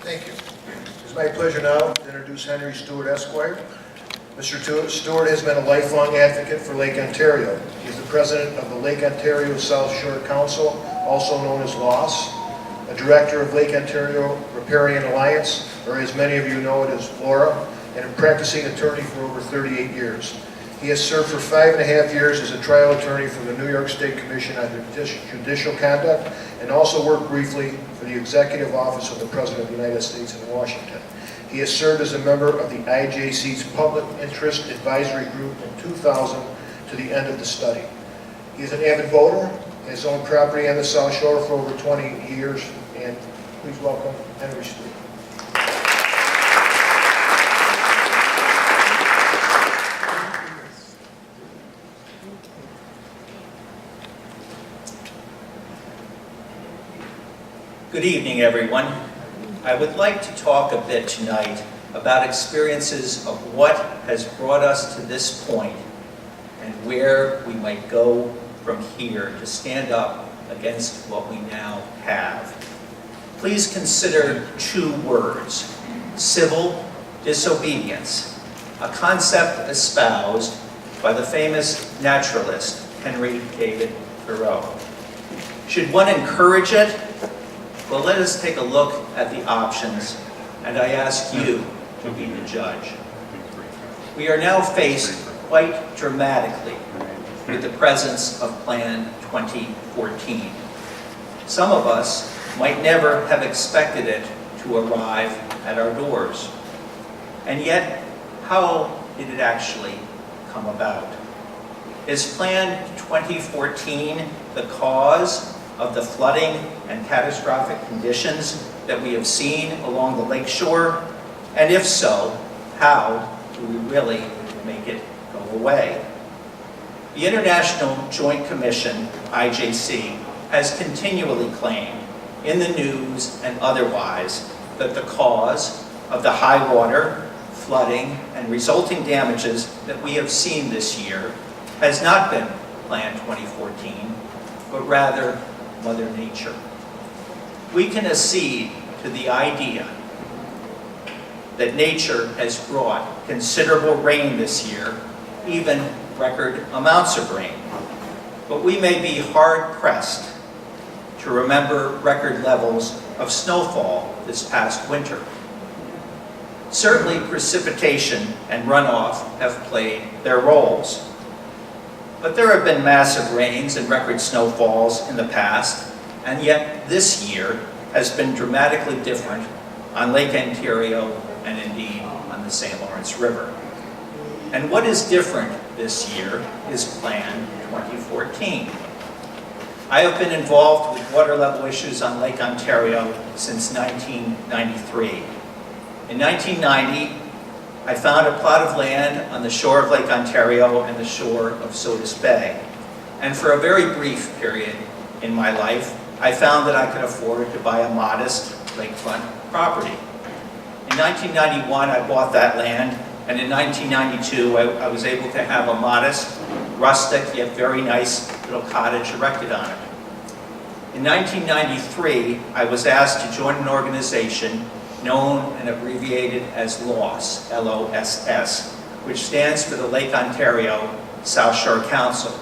Thank you. It's my pleasure now to introduce Henry Stewart, Esquire. Mr. Stewart has been a lifelong advocate for Lake Ontario. He is the president of the Lake Ontario South Shore Council, also known as LOS, a director of Lake Ontario Riparian Alliance, or as many of you know it as LORA, and a practicing attorney for over 38 years. He has served for 5.5 years as a trial attorney for the New York State Commission on Judicial Conduct, and also worked briefly for the Executive Office of the President of the United States in Washington. He has served as a member of the IJC's Public Interest Advisory Group in 2000 to the end of the study. He is an avid voter, has owned property on the South Shore for over 20 years, and please welcome Henry Stewart. Good evening, everyone. I would like to talk a bit tonight about experiences of what has brought us to this point and where we might go from here to stand up against what we now have. Please consider two words: civil disobedience, a concept espoused by the famous naturalist Henry David Thoreau. Should one encourage it? Well, let us take a look at the options, and I ask you to be the judge. We are now faced quite dramatically with the presence of Plan 2014. Some of us might never have expected it to arrive at our doors. And yet, how did it actually come about? Is Plan 2014 the cause of the flooding and catastrophic conditions that we have seen along the lakeshore? And if so, how do we really make it go away? The International Joint Commission, IJC, has continually claimed, in the news and otherwise, that the cause of the high water, flooding, and resulting damages that we have seen this year has not been Plan 2014, but rather Mother Nature. We can accede to the idea that nature has brought considerable rain this year, even record amounts of rain. But we may be hard-pressed to remember record levels of snowfall this past winter. Certainly, precipitation and runoff have played their roles. But there have been massive rains and record snowfalls in the past, and yet this year has been dramatically different on Lake Ontario and indeed on the St. Lawrence River. And what is different this year is Plan 2014. I have been involved with water level issues on Lake Ontario since 1993. In 1990, I found a plot of land on the shore of Lake Ontario and the shore of Sodus Bay. And for a very brief period in my life, I found that I could afford to buy a modest lakefront property. In 1991, I bought that land, and in 1992, I was able to have a modest, rustic, yet very nice little cottage erected on it. In 1993, I was asked to join an organization known and abbreviated as LOSS, L-O-S-S, which stands for the Lake Ontario South Shore Council.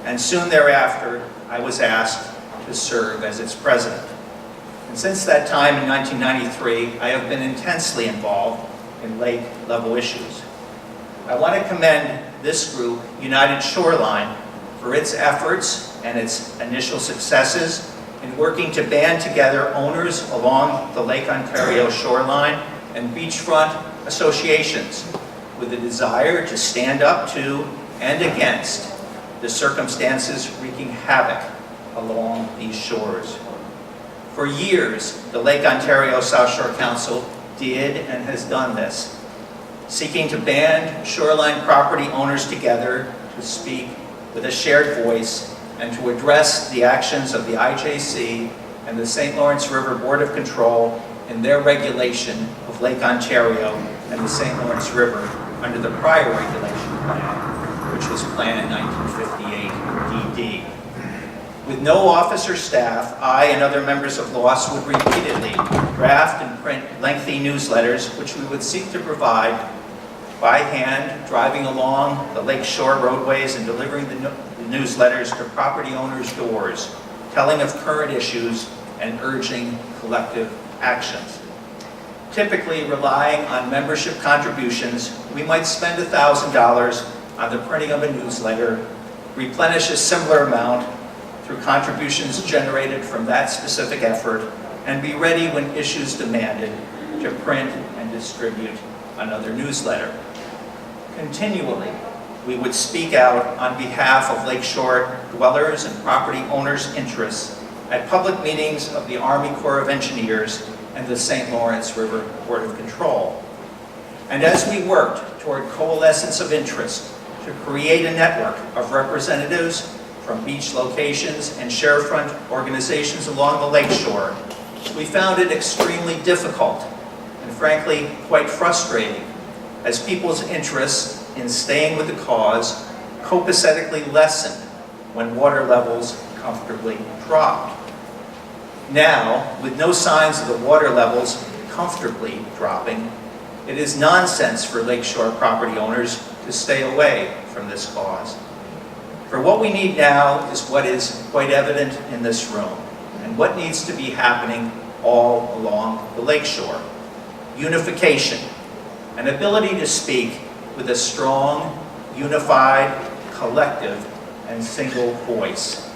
And soon thereafter, I was asked to serve as its president. And since that time in 1993, I have been intensely involved in lake level issues. I want to commend this group, United Shoreline, for its efforts and its initial successes in working to band together owners along the Lake Ontario shoreline and beachfront associations with a desire to stand up to and against the circumstances wreaking havoc along these shores. For years, the Lake Ontario South Shore Council did and has done this, seeking to band shoreline property owners together to speak with a shared voice and to address the actions of the IJC and the St. Lawrence River Board of Control in their regulation of Lake Ontario and the St. Lawrence River under the prior regulation plan, which was Plan 1958 DD. With no office or staff, I and other members of LOSS would repeatedly draft and print lengthy newsletters, which we would seek to provide by hand, driving along the lakeshore roadways and delivering the newsletters to property owners' doors, telling of current issues and urging collective actions. Typically relying on membership contributions, we might spend $1,000 on the printing of a newsletter, replenish a similar amount through contributions generated from that specific effort, and be ready when issues demanded to print and distribute another newsletter. Continually, we would speak out on behalf of lakeshore dwellers and property owners' interests at public meetings of the Army Corps of Engineers and the St. Lawrence River Board of Control. And as we worked toward coalescence of interest to create a network of representatives from beach locations and shorefront organizations along the lakeshore, we found it extremely difficult and frankly quite frustrating as people's interests in staying with the cause copacetically lessened when water levels comfortably dropped. Now, with no signs of the water levels comfortably dropping, it is nonsense for lakeshore property owners to stay away from this cause. For what we need now is what is quite evident in this room, and what needs to be happening all along the lakeshore. Unification, an ability to speak with a strong, unified, collective, and single voice.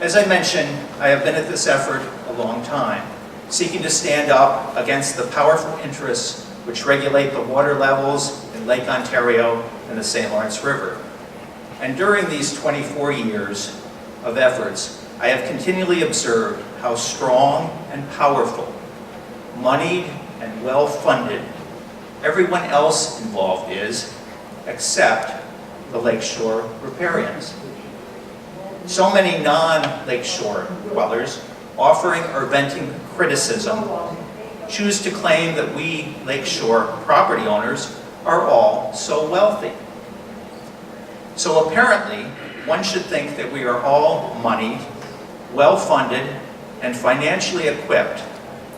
As I mentioned, I have been at this effort a long time, seeking to stand up against the powerful interests which regulate the water levels in Lake Ontario and the St. Lawrence River. And during these 24 years of efforts, I have continually observed how strong and powerful, moneyed and well-funded everyone else involved is, except the lakeshore riparians. So many non-lakeshore dwellers, offering or venting criticism, choose to claim that we lakeshore property owners are all so wealthy. So apparently, one should think that we are all moneyed, well-funded, and financially equipped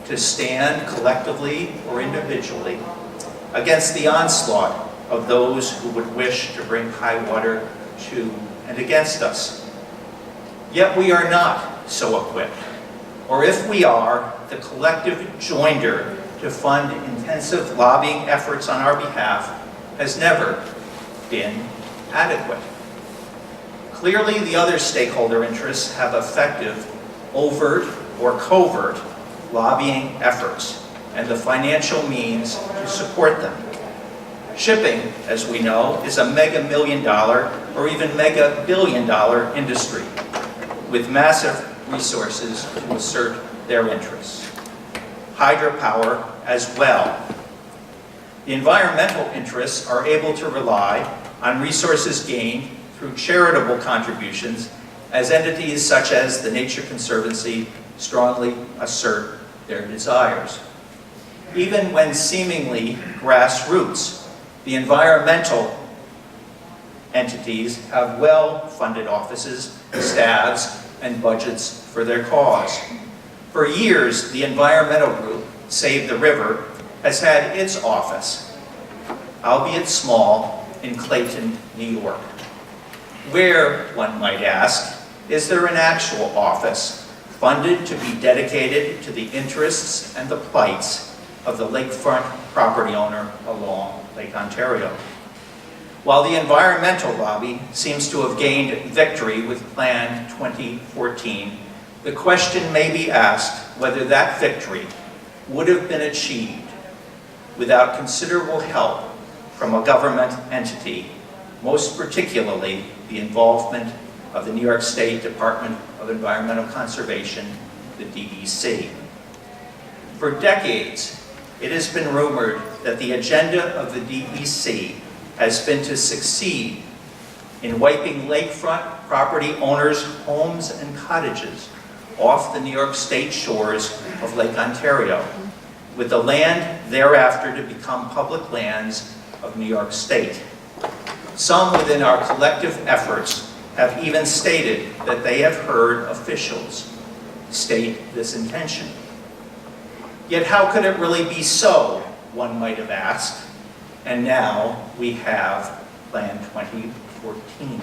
to stand collectively or individually against the onslaught of those who would wish to bring high water to and against us. Yet we are not so equipped, or if we are, the collective joinder to fund intensive lobbying efforts on our behalf has never been adequate. Clearly, the other stakeholder interests have effective, overt or covert lobbying efforts and the financial means to support them. Shipping, as we know, is a mega-million-dollar or even mega-billion-dollar industry with massive resources to assert their interests. Hydropower as well. The environmental interests are able to rely on resources gained through charitable contributions as entities such as the Nature Conservancy strongly assert their desires. Even when seemingly grassroots, the environmental entities have well-funded offices, staffs, and budgets for their cause. For years, the environmental group, Save the River, has had its office, albeit small, in Clayton, New York. Where, one might ask, is there an actual office funded to be dedicated to the interests and the plights of the lakefront property owner along Lake Ontario? While the environmental lobby seems to have gained victory with Plan 2014, the question may be asked whether that victory would have been achieved without considerable help from a government entity, most particularly the involvement of the New York State Department of Environmental Conservation, the DEC. For decades, it has been rumored that the agenda of the DEC has been to succeed in wiping lakefront property owners' homes and cottages off the New York State shores of Lake Ontario, with the land thereafter to become public lands of New York State. Some within our collective efforts have even stated that they have heard officials state this intention. Yet how could it really be so, one might have asked? And now we have Plan 2014.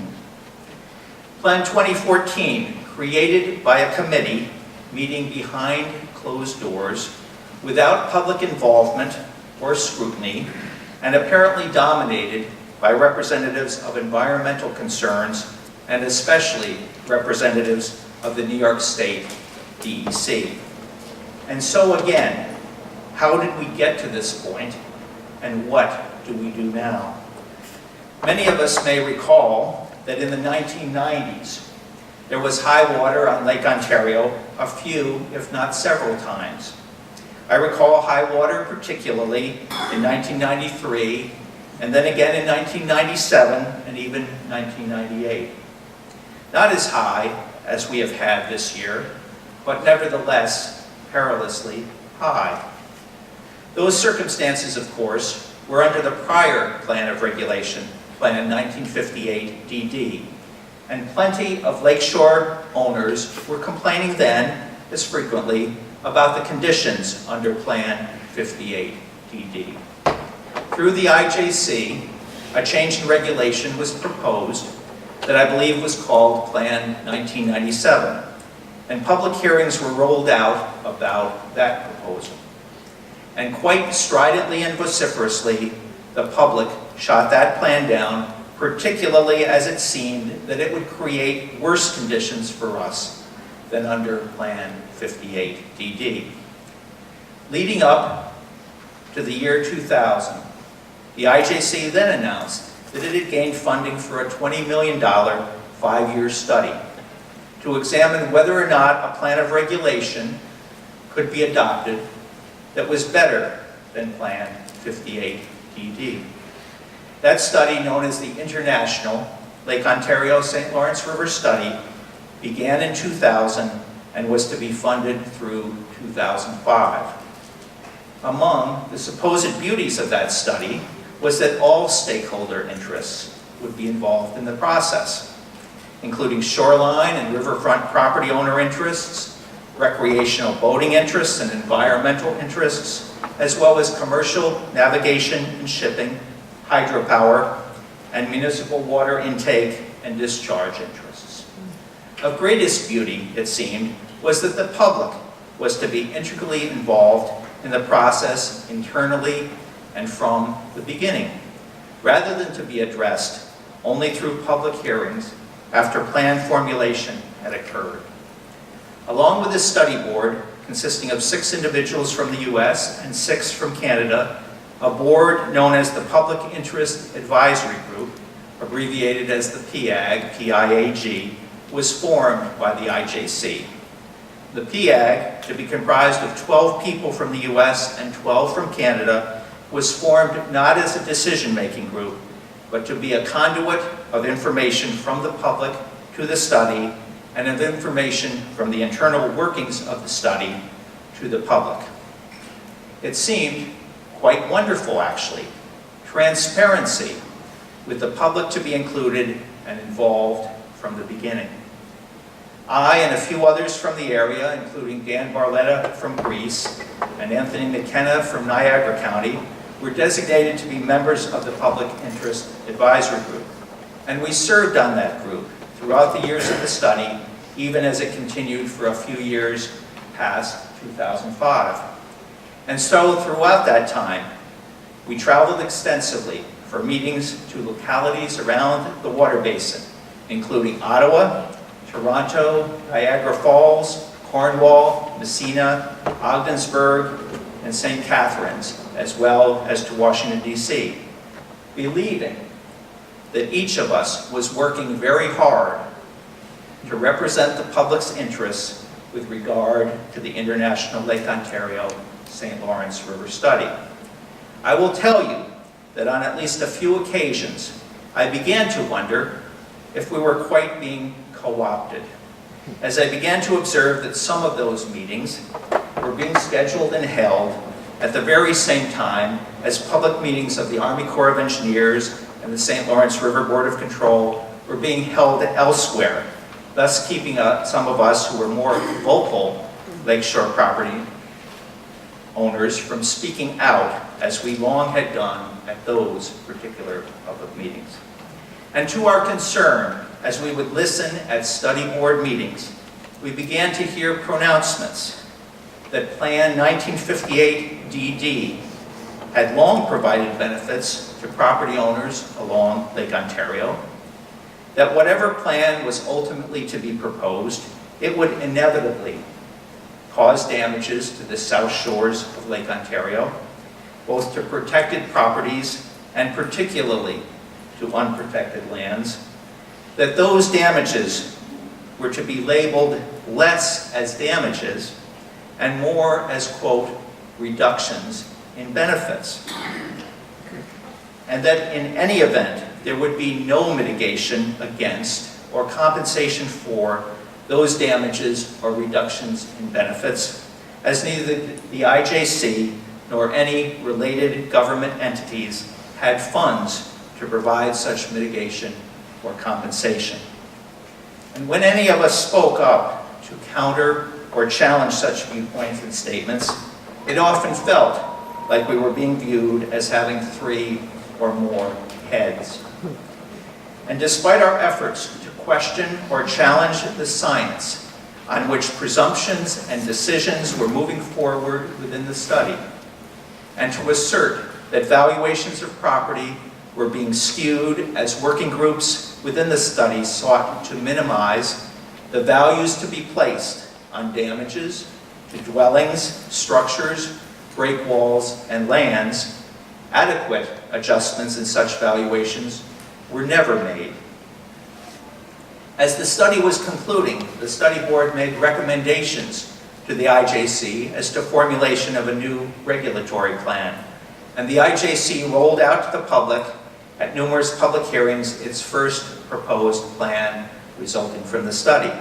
Plan 2014, created by a committee meeting behind closed doors, without public involvement or scrutiny, and apparently dominated by representatives of environmental concerns, and especially representatives of the New York State DEC. And so again, how did we get to this point, and what do we do now? Many of us may recall that in the 1990s, there was high water on Lake Ontario a few, if not several times. I recall high water particularly in 1993, and then again in 1997, and even 1998. Not as high as we have had this year, but nevertheless perilously high. Those circumstances, of course, were under the prior plan of regulation, Plan 1958 DD, and plenty of lakeshore owners were complaining then, as frequently, about the conditions under Plan 58 DD. Through the IJC, a change in regulation was proposed that I believe was called Plan 1997, and public hearings were rolled out about that proposal. And quite stridently and vociferously, the public shot that plan down, particularly as it seemed that it would create worse conditions for us than under Plan 58 DD. Leading up to the year 2000, the IJC then announced that it had gained funding for a $20 million 5-year study to examine whether or not a plan of regulation could be adopted that was better than Plan 58 DD. That study, known as the International Lake Ontario-St. Lawrence River Study, began in 2000 and was to be funded through 2005. Among the supposed beauties of that study was that all stakeholder interests would be involved in the process, including shoreline and riverfront property owner interests, recreational boating interests and environmental interests, as well as commercial, navigation and shipping, hydropower, and municipal water intake and discharge interests. Of greatest beauty, it seemed, was that the public was to be integrally involved in the process internally and from the beginning, rather than to be addressed only through public hearings after plan formulation had occurred. Along with this study board, consisting of 6 individuals from the US and 6 from Canada, a board known as the Public Interest Advisory Group, abbreviated as the PIAG, was formed by the IJC. The PIAG, to be comprised of 12 people from the US and 12 from Canada, was formed not as a decision-making group, but to be a conduit of information from the public to the study and of information from the internal workings of the study to the public. It seemed quite wonderful, actually. Transparency, with the public to be included and involved from the beginning. I and a few others from the area, including Dan Barletta from Greece and Anthony McKenna from Niagara County, were designated to be members of the Public Interest Advisory Group. And we served on that group throughout the years of the study, even as it continued for a few years past 2005. And so throughout that time, we traveled extensively for meetings to localities around the water basin, including Ottawa, Toronto, Niagara Falls, Cornwall, Messina, Ogdensburg, and St. Catharines, as well as to Washington, D.C., believing that each of us was working very hard to represent the public's interests with regard to the International Lake Ontario St. Lawrence River Study. I will tell you that on at least a few occasions, I began to wonder if we were quite being co-opted, as I began to observe that some of those meetings were being scheduled and held at the very same time as public meetings of the Army Corps of Engineers and the St. Lawrence River Board of Control were being held elsewhere, thus keeping some of us who were more vocal lakeshore property owners from speaking out as we long had done at those particular public meetings. And to our concern, as we would listen at study board meetings, we began to hear pronouncements that Plan 1958 DD had long provided benefits to property owners along Lake Ontario, that whatever plan was ultimately to be proposed, it would inevitably cause damages to the south shores of Lake Ontario, both to protected properties and particularly to unprotected lands, that those damages were to be labeled less as damages and more as, quote, reductions in benefits. And that in any event, there would be no mitigation against or compensation for those damages or reductions in benefits, as neither the IJC nor any related government entities had funds to provide such mitigation or compensation. And when any of us spoke up to counter or challenge such viewpoints and statements, it often felt like we were being viewed as having 3 or more heads. And despite our efforts to question or challenge the science on which presumptions and decisions were moving forward within the study, and to assert that valuations of property were being skewed as working groups within the study sought to minimize the values to be placed on damages to dwellings, structures, break walls, and lands, adequate adjustments in such valuations were never made. As the study was concluding, the study board made recommendations to the IJC as to formulation of a new regulatory plan. And the IJC rolled out to the public at numerous public hearings its first proposed plan resulting from the study.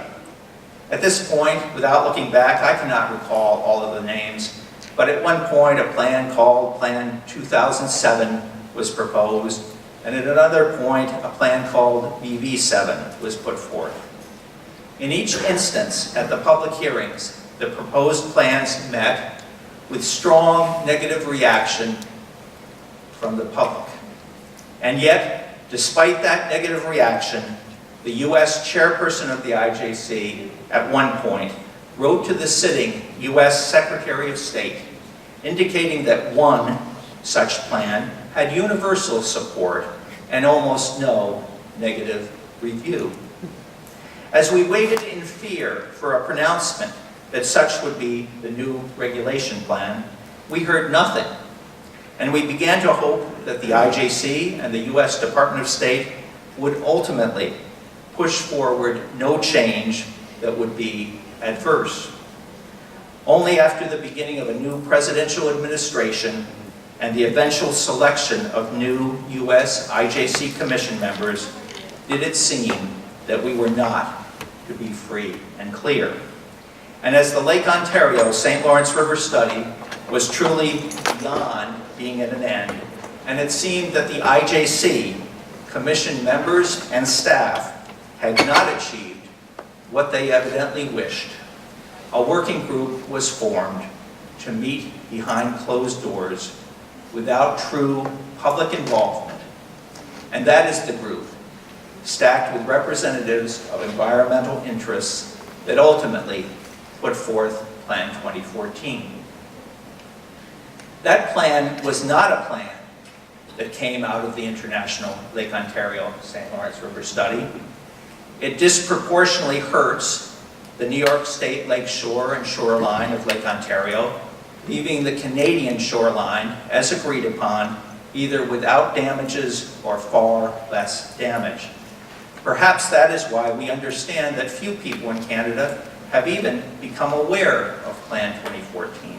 At this point, without looking back, I cannot recall all of the names, but at one point a plan called Plan 2007 was proposed, and at another point a plan called BV7 was put forth. In each instance at the public hearings, the proposed plans met with strong negative reaction from the public. And yet, despite that negative reaction, the U.S. chairperson of the IJC at one point wrote to the sitting U.S. Secretary of State indicating that one such plan had universal support and almost no negative review. As we waited in fear for a pronouncement that such would be the new regulation plan, we heard nothing. And we began to hope that the IJC and the U.S. Department of State would ultimately push forward no change that would be adverse. Only after the beginning of a new presidential administration and the eventual selection of new U.S. IJC Commission members did it seem that we were not to be free and clear. And as the Lake Ontario St. Lawrence River study was truly beyond being at an end, and it seemed that the IJC, Commission members and staff, had not achieved what they evidently wished, a working group was formed to meet behind closed doors without true public involvement. And that is the group, stacked with representatives of environmental interests, that ultimately put forth Plan 2014. That plan was not a plan that came out of the International Lake Ontario St. Lawrence River study. It disproportionately hurts the New York State lake shore and shoreline of Lake Ontario, leaving the Canadian shoreline, as agreed upon, either without damages or far less damage. Perhaps that is why we understand that few people in Canada have even become aware of Plan 2014.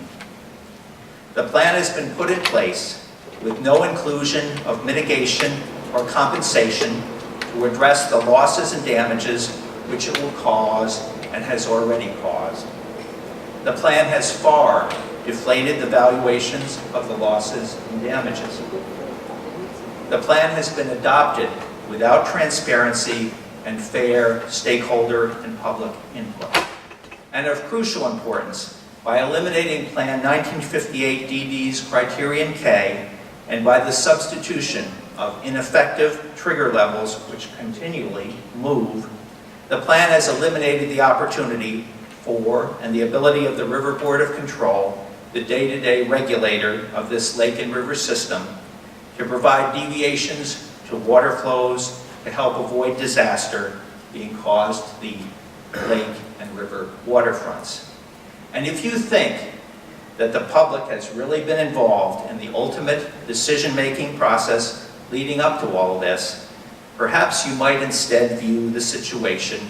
The plan has been put in place with no inclusion of mitigation or compensation to address the losses and damages which it will cause and has already caused. The plan has far deflated the valuations of the losses and damages. The plan has been adopted without transparency and fair stakeholder and public input. And of crucial importance, by eliminating Plan 1958 DD's Criterion K and by the substitution of ineffective trigger levels which continually move, the plan has eliminated the opportunity for and the ability of the River Board of Control, the day-to-day regulator of this lake and river system, to provide deviations to water flows to help avoid disaster being caused to the lake and river waterfronts. And if you think that the public has really been involved in the ultimate decision-making process leading up to all of this, perhaps you might instead view the situation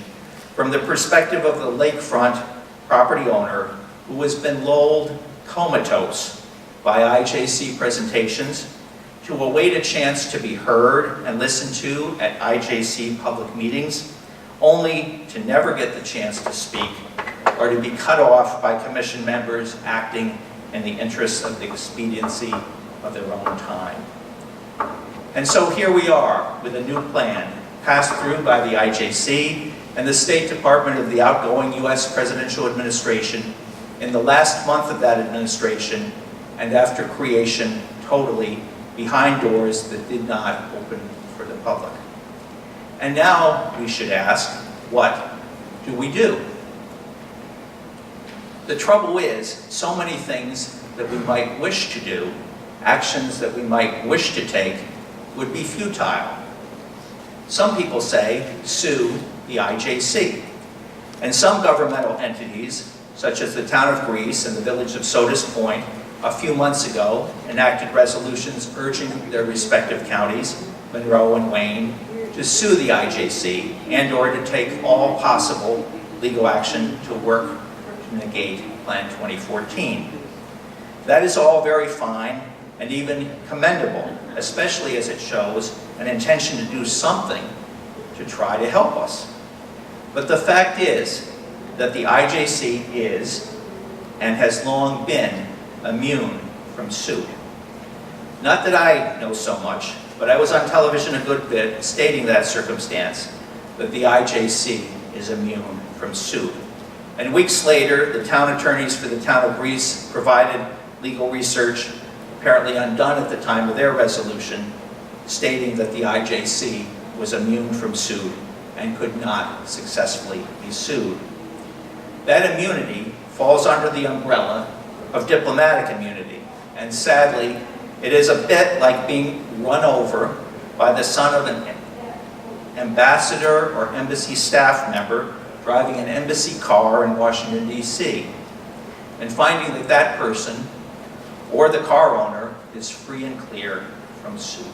from the perspective of the lakefront property owner who has been lulled comatose by IJC presentations to await a chance to be heard and listened to at IJC public meetings, only to never get the chance to speak or to be cut off by commission members acting in the interests of the expediency of their own time. And so here we are with a new plan passed through by the IJC and the State Department of the outgoing U.S. presidential administration in the last month of that administration and after creation totally behind doors that did not open for the public. And now we should ask, what do we do? The trouble is, so many things that we might wish to do, actions that we might wish to take, would be futile. Some people say, sue the IJC. And some governmental entities, such as the town of Greece and the village of Sodus Point, a few months ago enacted resolutions urging their respective counties, Monroe and Wayne, to sue the IJC and or to take all possible legal action to work to negate Plan 2014. That is all very fine and even commendable, especially as it shows an intention to do something to try to help us. But the fact is that the IJC is and has long been immune from suit. Not that I know so much, but I was on television a good bit stating that circumstance, that the IJC is immune from suit. And weeks later, the town attorneys for the town of Greece provided legal research, apparently undone at the time of their resolution, stating that the IJC was immune from suit and could not successfully be sued. That immunity falls under the umbrella of diplomatic immunity, and sadly, it is a bit like being run over by the son of an ambassador or embassy staff member driving an embassy car in Washington, D.C., and finding that that person or the car owner is free and clear from suit.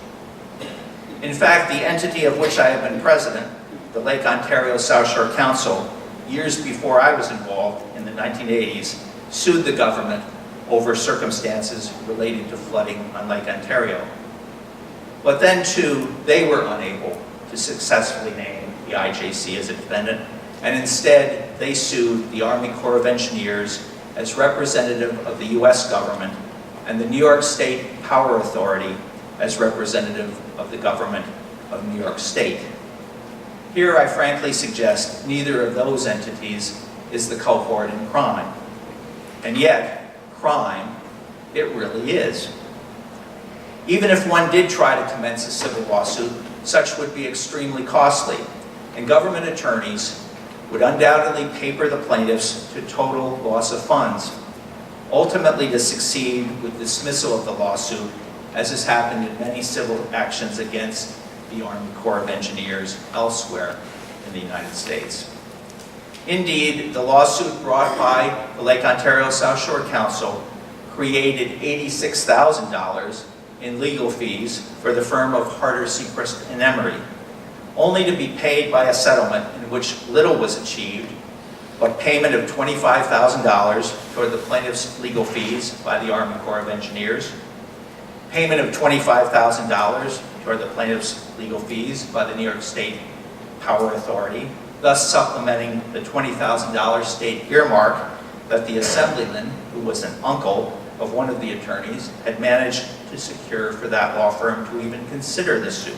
In fact, the entity of which I have been president, the Lake Ontario South Shore Council, years before I was involved in the 1980s, sued the government over circumstances relating to flooding on Lake Ontario. But then too, they were unable to successfully name the IJC as a defendant, and instead they sued the Army Corps of Engineers as representative of the US government and the New York State Power Authority as representative of the government of New York State. Here I frankly suggest neither of those entities is the cohort in crime. And yet, crime, it really is. Even if one did try to commence a civil lawsuit, such would be extremely costly, and government attorneys would undoubtedly paper the plaintiffs to total loss of funds, ultimately to succeed with dismissal of the lawsuit, as has happened in many civil actions against the Army Corps of Engineers elsewhere in the United States. Indeed, the lawsuit brought by the Lake Ontario South Shore Council created $86,000 in legal fees for the firm of Harder, Sechrist and Emery, only to be paid by a settlement in which little was achieved, but payment of $25,000 toward the plaintiff's legal fees by the Army Corps of Engineers, payment of $25,000 toward the plaintiff's legal fees by the New York State Power Authority, thus supplementing the $20,000 state earmark that the assemblyman, who was an uncle of one of the attorneys, had managed to secure for that law firm to even consider the suit,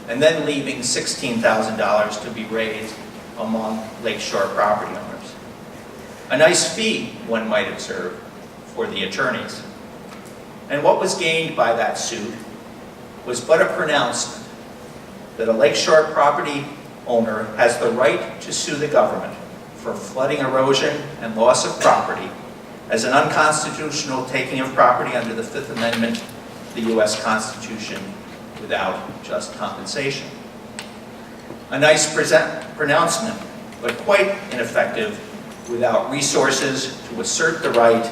and then leaving $16,000 to be raised among lakeshore property owners. A nice fee, one might observe, for the attorneys. And what was gained by that suit was but a pronouncement that a lakeshore property owner has the right to sue the government for flooding, erosion, and loss of property as an unconstitutional taking of property under the Fifth Amendment of the U.S. Constitution without just compensation. A nice pronouncement, but quite ineffective without resources to assert the right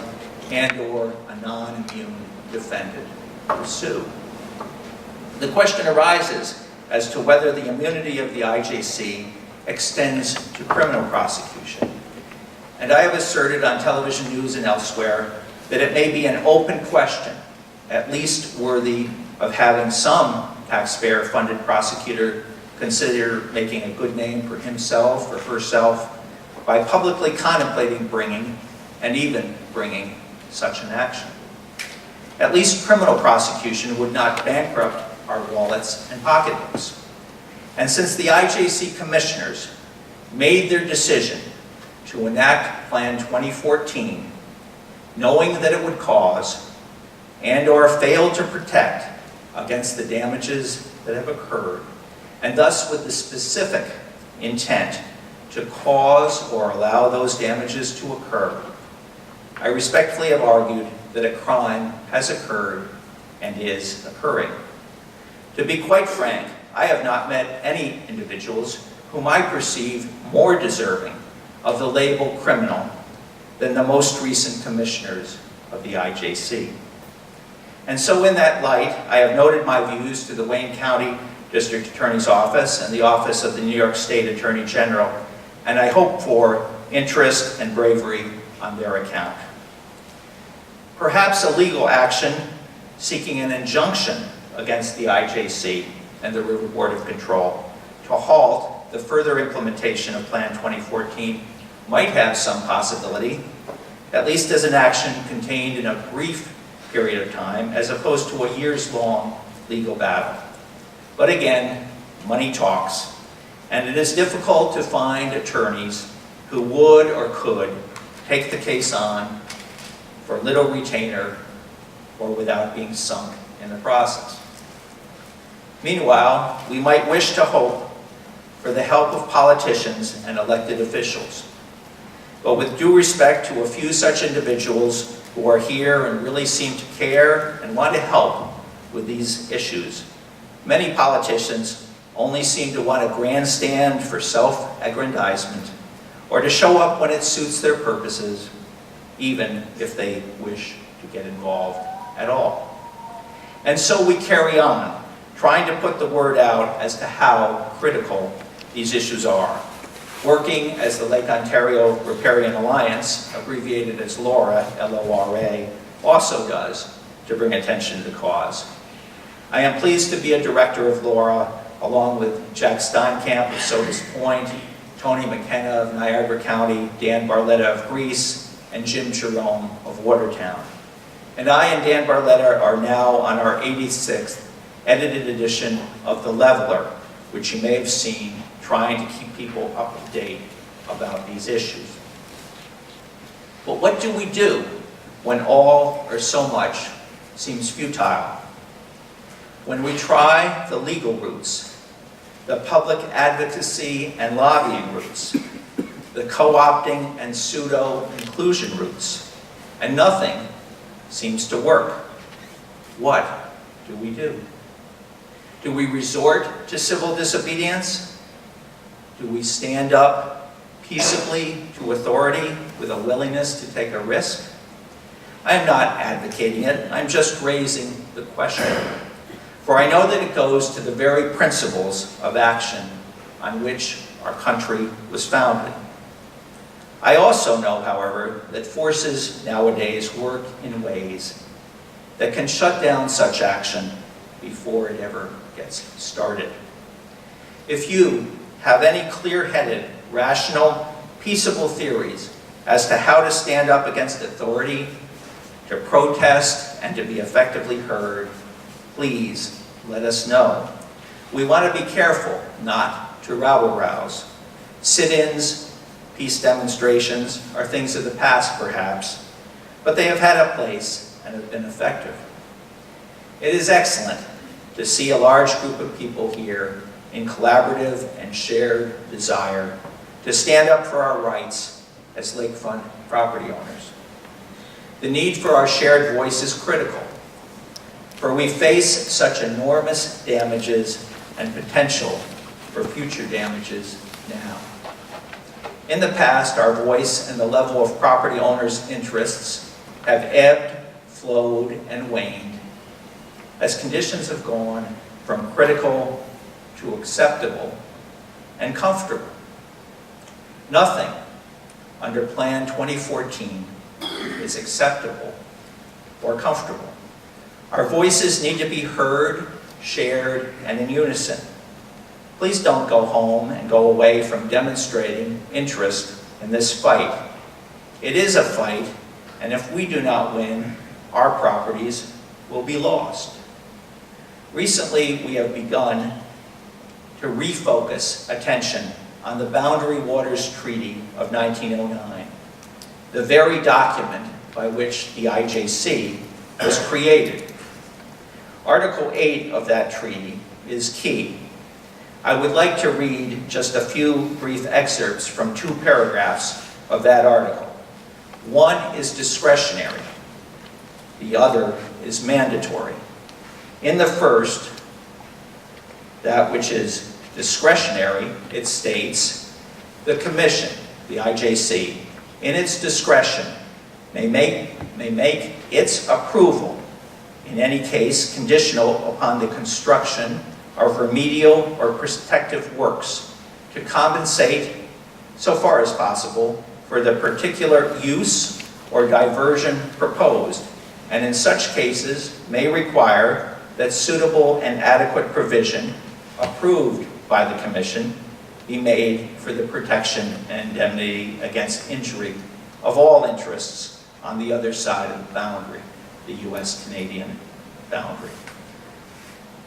and/or a non-immune defendant to sue. The question arises as to whether the immunity of the IJC extends to criminal prosecution. And I have asserted on television news and elsewhere that it may be an open question, at least worthy of having some taxpayer-funded prosecutor consider making a good name for himself or herself by publicly contemplating bringing, and even bringing, such an action. At least criminal prosecution would not bankrupt our wallets and pocketbooks. And since the IJC commissioners made their decision to enact Plan 2014, knowing that it would cause and/or fail to protect against the damages that have occurred, and thus with the specific intent to cause or allow those damages to occur, I respectfully have argued that a crime has occurred and is occurring. To be quite frank, I have not met any individuals whom I perceive more deserving of the label criminal than the most recent commissioners of the IJC. And so in that light, I have noted my views to the Wayne County District Attorney's Office and the Office of the New York State Attorney General, and I hope for interest and bravery on their account. Perhaps a legal action seeking an injunction against the IJC and the River Board of Control to halt the further implementation of Plan 2014 might have some possibility, at least as an action contained in a brief period of time, as opposed to a years-long legal battle. But again, money talks, and it is difficult to find attorneys who would or could take the case on for little retainer or without being sunk in the process. Meanwhile, we might wish to hope for the help of politicians and elected officials. But with due respect to a few such individuals who are here and really seem to care and want to help with these issues, many politicians only seem to want to grandstand for self-aggrandizement or to show up when it suits their purposes, even if they wish to get involved at all. And so we carry on, trying to put the word out as to how critical these issues are, working as the Lake Ontario Riparian Alliance, abbreviated as LORA, L-O-R-A, also does to bring attention to the cause. I am pleased to be a director of LORA, along with Jack Steinkamp of Sodus Point, Tony McKenna of Niagara County, Dan Barletta of Greece, and Jim Jerome of Watertown. And I and Dan Barletta are now on our 86th edited edition of The Leveler, which you may have seen, trying to keep people up to date about these issues. But what do we do when all or so much seems futile? When we try the legal routes, the public advocacy and lobbying routes, the co-opting and pseudo-inclusion routes, and nothing seems to work, what do we do? Do we resort to civil disobedience? Do we stand up peaceably to authority with a willingness to take a risk? I am not advocating it, I'm just raising the question. For I know that it goes to the very principles of action on which our country was founded. I also know, however, that forces nowadays work in ways that can shut down such action before it ever gets started. If you have any clear-headed, rational, peaceable theories as to how to stand up against authority, to protest, and to be effectively heard, please let us know. We want to be careful not to rabble-rouse. Sit-ins peace demonstrations are things of the past, perhaps, but they have had a place and have been effective. It is excellent to see a large group of people here in collaborative and shared desire to stand up for our rights as lakefront property owners. The need for our shared voice is critical, for we face such enormous damages and potential for future damages now. In the past, our voice and the level of property owners' interests have ebbed, flowed, and waned as conditions have gone from critical to acceptable and comfortable. Nothing under Plan 2014 is acceptable or comfortable. Our voices need to be heard, shared, and in unison. Please don't go home and go away from demonstrating interest in this fight. It is a fight, and if we do not win, our properties will be lost. Recently, we have begun to refocus attention on the Boundary Waters Treaty of 1909, the very document by which the IJC was created. Article 8 of that treaty is key. I would like to read just a few brief excerpts from 2 paragraphs of that article. One is discretionary, the other is mandatory. In the first, that which is discretionary, it states, the Commission, the IJC, in its discretion, may make its approval, in any case conditional upon the construction of remedial or protective works to compensate, so far as possible, for the particular use or diversion proposed, and in such cases may require that suitable and adequate provision approved by the Commission be made for the protection and indemnity against injury of all interests on the other side of the boundary, the U.S.-Canadian boundary.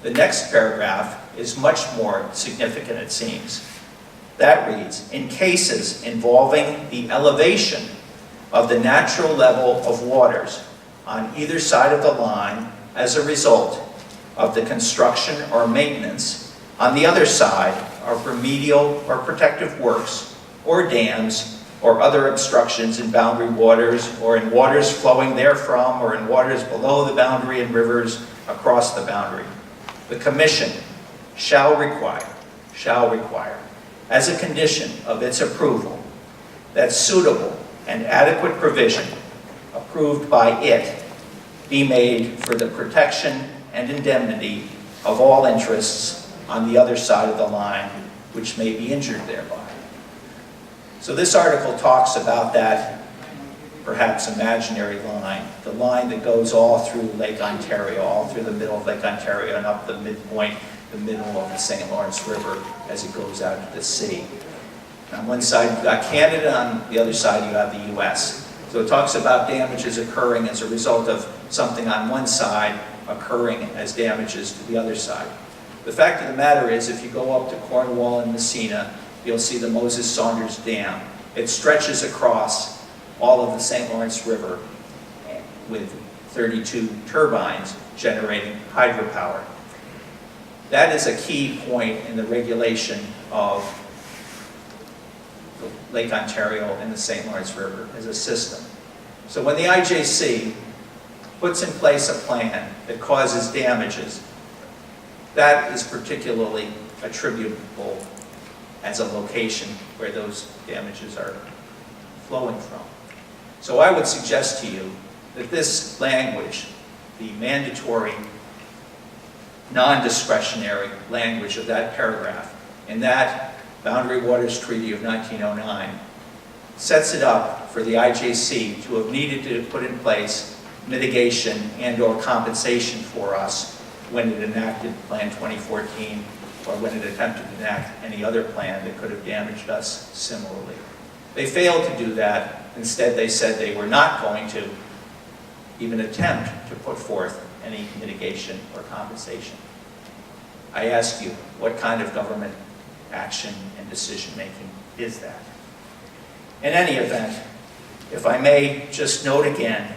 The next paragraph is much more significant, it seems. That reads, in cases involving the elevation of the natural level of waters on either side of the line as a result of the construction or maintenance on the other side of remedial or protective works or dams or other obstructions in boundary waters or in waters flowing therefrom or in waters below the boundary and rivers across the boundary. The Commission shall require, as a condition of its approval, that suitable and adequate provision approved by it be made for the protection and indemnity of all interests on the other side of the line which may be injured thereby. So this article talks about that perhaps imaginary line, the line that goes all through Lake Ontario, all through the middle of Lake Ontario and up the midpoint, the middle of the St. Lawrence River as it goes out to the sea. On one side you've got Canada, on the other side you have the US. So it talks about damages occurring as a result of something on one side occurring as damages to the other side. The fact of the matter is, if you go up to Cornwall and Messina, you'll see the Moses Saunders Dam. It stretches across all of the St. Lawrence River with 32 turbines generating hydropower. That is a key point in the regulation of Lake Ontario and the St. Lawrence River as a system. So when the IJC puts in place a plan that causes damages, that is particularly attributable as a location where those damages are flowing from. So I would suggest to you that this language, the mandatory, non-discretionary language of that paragraph in that Boundary Waters Treaty of 1909 sets it up for the IJC to have needed to put in place mitigation and/or compensation for us when it enacted Plan 2014 or when it attempted to enact any other plan that could have damaged us similarly. They failed to do that. Instead, they said they were not going to even attempt to put forth any mitigation or compensation. I ask you, what kind of government action and decision-making is that? In any event, if I may just note again,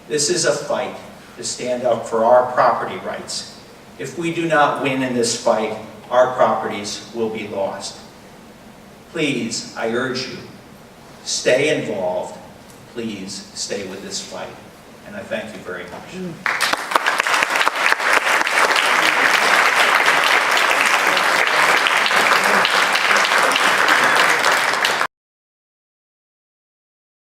this is a fight to stand up for our property rights. If we do not win in this fight, our properties will be lost. Please, I urge you, stay involved. Please stay with this fight. And I thank you very much.